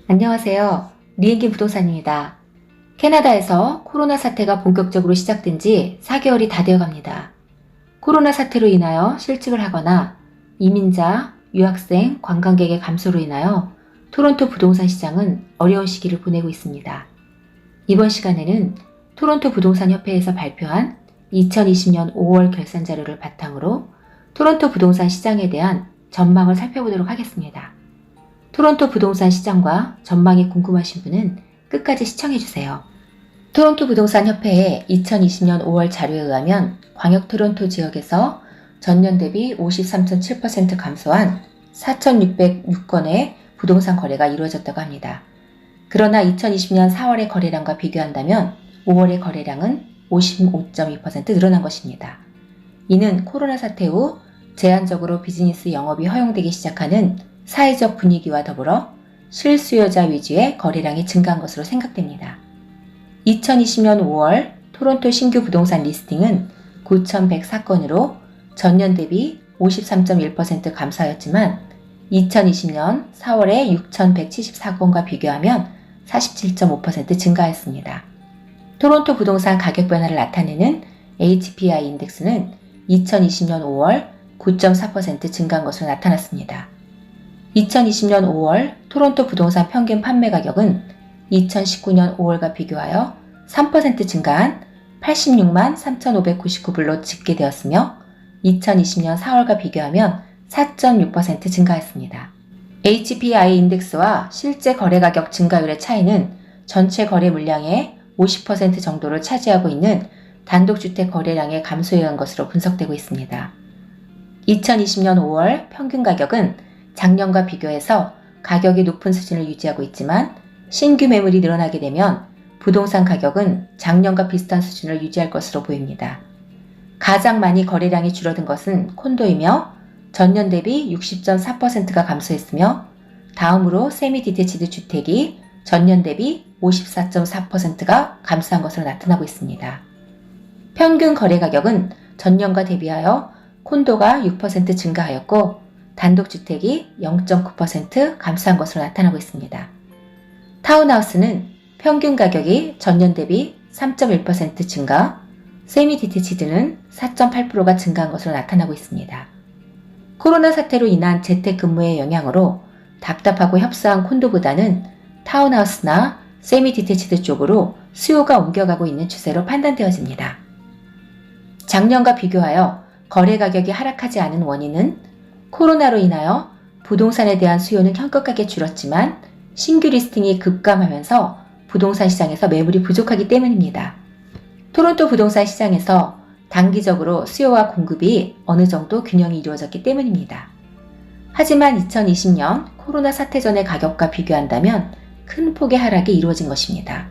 안녕하세요. 리앤김 부동산입니다. 캐나다에서 코로나 사태가 본격적으로 시작된 지 4개월이 다 되어 갑니다. 코로나 사태로 인하여 실직을 하거나 이민자, 유학생, 관광객의 감소로 인하여 토론토 부동산 시장은 어려운 시기를 보내고 있습니다. 이번 시간에는 토론토 부동산 협회에서 발표한 2020년 5월 결산 자료를 바탕으로 토론토 부동산 시장에 대한 전망을 살펴보도록 하겠습니다. 토론토 부동산 시장과 전망이 궁금하신 분은 끝까지 시청해주세요. 토론토 부동산 협회의 2020년 5월 자료에 의하면 광역 토론토 지역에서 전년 대비 53.7% 감소한 4,606건의 부동산 거래가 이루어졌다고 합니다. 그러나 2020년 4월의 거래량과 비교한다면 5월의 거래량은 55.2% 늘어난 것입니다. 이는 코로나 사태 후 제한적으로 비즈니스 영업이 허용되기 시작하는 사회적 분위기와 더불어 실수요자 위주의 거래량이 증가한 것으로 생각됩니다. 2020년 5월 토론토 신규 부동산 리스팅은 9,104건으로 전년 대비 53.1% 감소하였지만 2020년 4월의 6,174건과 비교하면 47.5% 증가했습니다. 토론토 부동산 가격 변화를 나타내는 HPI 인덱스는 2020년 5월 9.4% 증가한 것으로 나타났습니다. 2020년 5월 토론토 부동산 평균 판매 가격은 2019년 5월과 비교하여 3% 증가한 86만 3,599불로 집계되었으며 2020년 4월과 비교하면 4.6% 증가했습니다. HPI 인덱스와 실제 거래 가격 증가율의 차이는 전체 거래 물량의 50% 정도를 차지하고 있는 단독주택 거래량의 감소에 의한 것으로 분석되고 있습니다. 2020년 5월 평균 가격은 작년과 비교해서 가격이 높은 수준을 유지하고 있지만 신규 매물이 늘어나게 되면 부동산 가격은 작년과 비슷한 수준을 유지할 것으로 보입니다. 가장 많이 거래량이 줄어든 것은 콘도이며 전년 대비 60.4%가 감소했으며 다음으로 세미 디테치드 주택이 전년 대비 54.4%가 감소한 것으로 나타나고 있습니다. 평균 거래 가격은 전년과 대비하여 콘도가 6% 증가하였고 단독주택이 0.9% 감소한 것으로 나타나고 있습니다. 타운하우스는 평균 가격이 전년 대비 3.1% 증가, 세미 디테치드는 4.8%가 증가한 것으로 나타나고 있습니다. 코로나 사태로 인한 재택근무의 영향으로 답답하고 협소한 콘도보다는 타운하우스나 세미 디테치드 쪽으로 수요가 옮겨가고 있는 추세로 판단되어집니다. 작년과 비교하여 거래 가격이 하락하지 않은 원인은 코로나로 인하여 부동산에 대한 수요는 현격하게 줄었지만 신규 리스팅이 급감하면서 부동산 시장에서 매물이 부족하기 때문입니다. 토론토 부동산 시장에서 단기적으로 수요와 공급이 어느 정도 균형이 이루어졌기 때문입니다. 하지만 2020년 코로나 사태 전의 가격과 비교한다면 큰 폭의 하락이 이루어진 것입니다.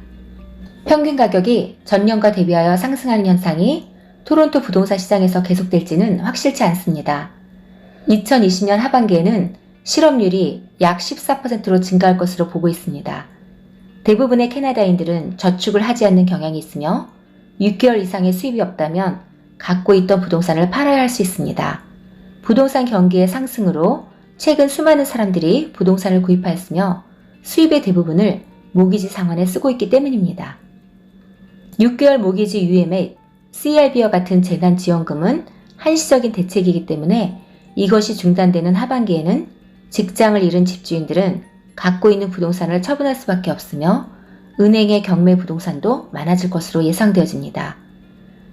평균 가격이 전년과 대비하여 상승하는 현상이 토론토 부동산 시장에서 계속될지는 확실치 않습니다. 2020년 하반기에는 실업률이 약 14%로 증가할 것으로 보고 있습니다. 대부분의 캐나다인들은 저축을 하지 않는 경향이 있으며 6개월 이상의 수입이 없다면 갖고 있던 부동산을 팔아야 할 수 있습니다. 부동산 경기의 상승으로 최근 수많은 사람들이 부동산을 구입하였으며 수입의 대부분을 모기지 상환에 쓰고 있기 때문입니다. 6개월 모기지 유예 및 CRB와 같은 재난지원금은 한시적인 대책이기 때문에 이것이 중단되는 하반기에는 직장을 잃은 집주인들은 갖고 있는 부동산을 처분할 수밖에 없으며 은행의 경매 부동산도 많아질 것으로 예상되어집니다.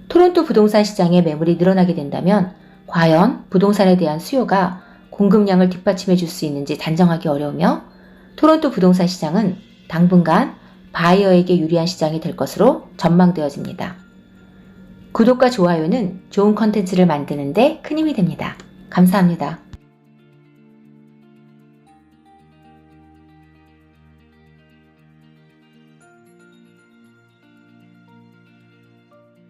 토론토 부동산 시장의 매물이 늘어나게 된다면 과연 부동산에 대한 수요가 공급량을 뒷받침해 줄 수 있는지 단정하기 어려우며 토론토 부동산 시장은 당분간 바이어에게 유리한 시장이 될 것으로 전망되어집니다. 구독과 좋아요는 좋은 컨텐츠를 만드는 데 큰 힘이 됩니다. 감사합니다.